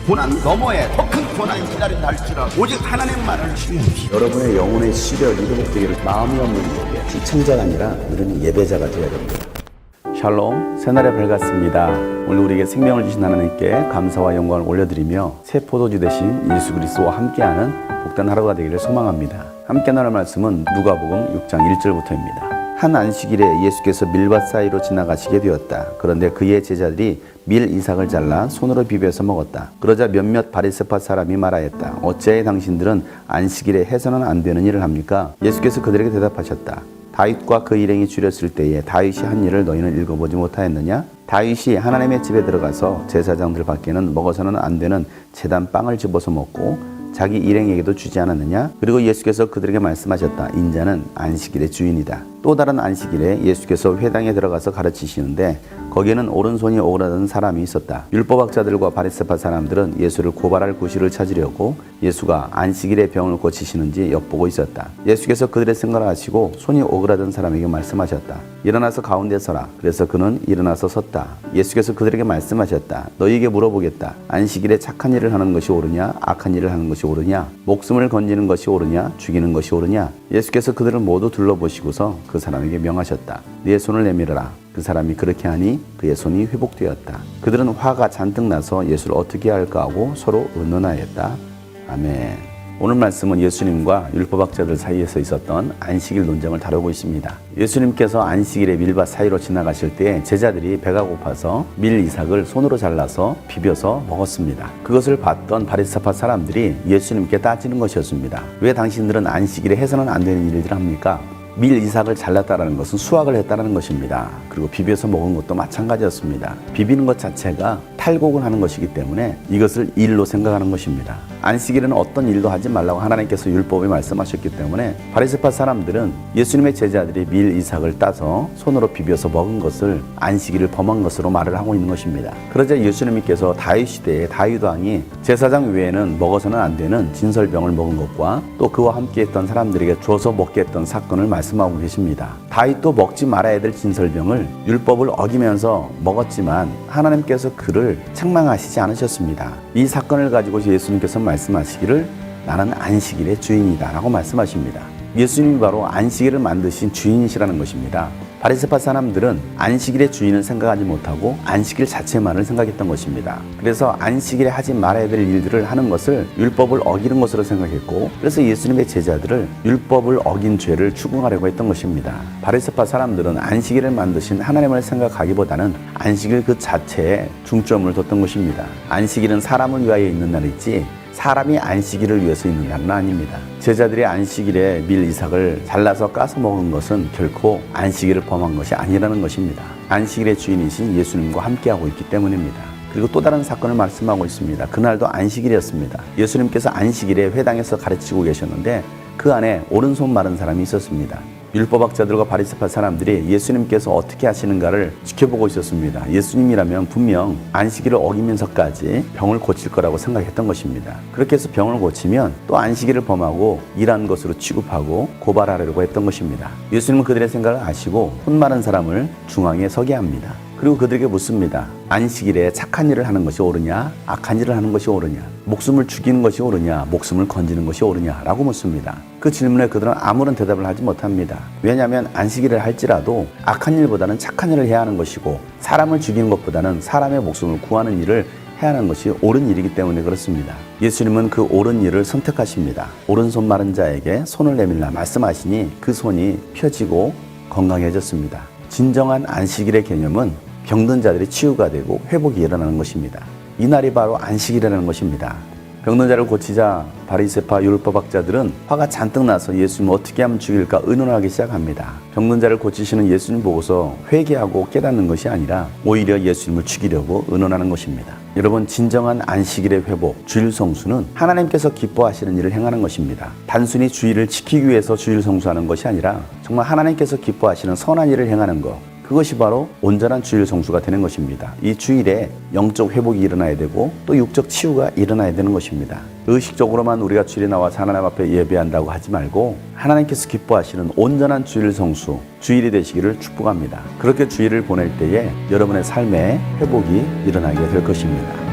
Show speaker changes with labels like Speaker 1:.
Speaker 1: 고난 너머에 더 큰 고난이 기다린다 할지라도 오직 하나님만을 신뢰하십시오.
Speaker 2: 여러분의 영혼의 시력이 회복되기를 마음이 없는 예배, 시청자가 아니라 우리는 예배자가 되어야 됩니다. 샬롬, 새날의 밝았습니다. 오늘 우리에게 생명을 주신 하나님께 감사와 영광을 올려드리며 새 포도주 되신 예수 그리스도와 함께하는 복된 하루가 되기를 소망합니다. 함께 나눌 말씀은 누가복음 6장 1절부터입니다. 한 안식일에 예수께서 밀밭 사이로 지나가시게 되었다. 그런데 그의 제자들이 밀 이삭을 잘라 손으로 비벼서 먹었다. 그러자 몇몇 바리새파 사람이 말하였다. 어찌하여 당신들은 안식일에 해서는 안 되는 일을 합니까? 예수께서 그들에게 대답하셨다. 다윗과 그 일행이 줄였을 때에 다윗이 한 일을 너희는 읽어보지 못하였느냐? 다윗이 하나님의 집에 들어가서 제사장들 밖에는 먹어서는 안 되는 제단 빵을 집어서 먹고 자기 일행에게도 주지 않았느냐? 그리고 예수께서 그들에게 말씀하셨다. 인자는 안식일의 주인이다. 또 다른 안식일에 예수께서 회당에 들어가서 가르치시는데 거기에는 오른손이 오그라든 사람이 있었다. 율법학자들과 바리새파 사람들은 예수를 고발할 구실을 찾으려고 예수가 안식일에 병을 고치시는지 엿보고 있었다. 예수께서 그들의 생각을 아시고 손이 오그라든 사람에게 말씀하셨다. 일어나서 가운데 서라. 그래서 그는 일어나서 섰다. 예수께서 그들에게 말씀하셨다. 너희에게 물어보겠다. 안식일에 착한 일을 하는 것이 옳으냐? 악한 일을 하는 것이 옳으냐? 목숨을 건지는 것이 옳으냐? 죽이는 것이 옳으냐? 예수께서 그들을 모두 둘러보시고서 그 사람에게 명하셨다. 네 손을 내밀어라. 그 사람이 그렇게 하니 그의 손이 회복되었다. 그들은 화가 잔뜩 나서 예수를 어떻게 할까 하고 서로 의논하였다. 아멘. 오늘 말씀은 예수님과 율법학자들 사이에서 있었던 안식일 논쟁을 다루고 있습니다. 예수님께서 안식일에 밀밭 사이로 지나가실 때 제자들이 배가 고파서 밀 이삭을 손으로 잘라서 비벼서 먹었습니다. 그것을 봤던 바리새파 사람들이 예수님께 따지는 것이었습니다. 왜 당신들은 안식일에 해서는 안 되는 일들을 합니까? 밀 이삭을 잘랐다는 것은 수확을 했다는 것입니다. 그리고 비벼서 먹은 것도 마찬가지였습니다. 비비는 것 자체가 탈곡을 하는 것이기 때문에 이것을 일로 생각하는 것입니다. 안식일에는 어떤 일도 하지 말라고 하나님께서 율법에 말씀하셨기 때문에 바리새파 사람들은 예수님의 제자들이 밀 이삭을 따서 손으로 비벼서 먹은 것을 안식일을 범한 것으로 말을 하고 있는 것입니다. 그러자 예수님께서 다윗 시대에 다윗 왕이 제사장 외에는 먹어서는 안 되는 진설병을 먹은 것과 또 그와 함께했던 사람들에게 줘서 먹게 했던 사건을 말씀하고 계십니다. 다윗도 먹지 말아야 될 진설병을 율법을 어기면서 먹었지만 하나님께서 그를 책망하시지 않으셨습니다. 이 사건을 가지고 예수님께서 말씀하시기를 나는 안식일의 주인이다 라고 말씀하십니다. 예수님이 바로 안식일을 만드신 주인이시라는 것입니다. 바리새파 사람들은 안식일의 주인을 생각하지 못하고 안식일 자체만을 생각했던 것입니다. 그래서 안식일에 하지 말아야 될 일들을 하는 것을 율법을 어기는 것으로 생각했고 그래서 예수님의 제자들을 율법을 어긴 죄를 추궁하려고 했던 것입니다. 바리새파 사람들은 안식일을 만드신 하나님을 생각하기보다는 안식일 그 자체에 중점을 뒀던 것입니다. 안식일은 사람을 위하여 있는 날이지 사람이 안식일을 위해서 있는 날은 아닙니다. 제자들이 안식일에 밀 이삭을 잘라서 까서 먹은 것은 결코 안식일을 범한 것이 아니라는 것입니다. 안식일의 주인이신 예수님과 함께하고 있기 때문입니다. 그리고 또 다른 사건을 말씀하고 있습니다. 그날도 안식일이었습니다. 예수님께서 안식일에 회당에서 가르치고 계셨는데 그 안에 오른손 마른 사람이 있었습니다. 율법학자들과 바리새파 사람들이 예수님께서 어떻게 하시는가를 지켜보고 있었습니다. 예수님이라면 분명 안식일을 어기면서까지 병을 고칠 거라고 생각했던 것입니다. 그렇게 해서 병을 고치면 또 안식일을 범하고 일한 것으로 취급하고 고발하려고 했던 것입니다. 예수님은 그들의 생각을 아시고 손 마른 사람을 중앙에 서게 합니다. 그리고 그들에게 묻습니다. 안식일에 착한 일을 하는 것이 옳으냐? 악한 일을 하는 것이 옳으냐? 목숨을 죽이는 것이 옳으냐? 목숨을 건지는 것이 옳으냐? 라고 묻습니다. 그 질문에 그들은 아무런 대답을 하지 못합니다. 왜냐하면 안식일을 할지라도 악한 일보다는 착한 일을 해야 하는 것이고 사람을 죽이는 것보다는 사람의 목숨을 구하는 일을 해야 하는 것이 옳은 일이기 때문에 그렇습니다. 예수님은 그 옳은 일을 선택하십니다. 오른손 마른 자에게 손을 내밀라 말씀하시니 그 손이 펴지고 건강해졌습니다. 진정한 안식일의 개념은 병든 자들이 치유가 되고 회복이 일어나는 것입니다. 이날이 바로 안식일이라는 것입니다. 병든 자를 고치자 바리새파 율법학자들은 화가 잔뜩 나서 예수님 어떻게 하면 죽일까 의논하기 시작합니다. 병든 자를 고치시는 예수님 보고서 회개하고 깨닫는 것이 아니라 오히려 예수님을 죽이려고 의논하는 것입니다. 여러분, 진정한 안식일의 회복, 주일 성수는 하나님께서 기뻐하시는 일을 행하는 것입니다. 단순히 주일을 지키기 위해서 주일 성수하는 것이 아니라 정말 하나님께서 기뻐하시는 선한 일을 행하는 것, 그것이 바로 온전한 주일 성수가 되는 것입니다. 이 주일에 영적 회복이 일어나야 되고 또 육적 치유가 일어나야 되는 것입니다. 의식적으로만 우리가 주일에 나와서 하나님 앞에 예배한다고 하지 말고 하나님께서 기뻐하시는 온전한 주일 성수, 주일이 되시기를 축복합니다. 그렇게 주일을 보낼 때에 여러분의 삶에 회복이 일어나게 될 것입니다.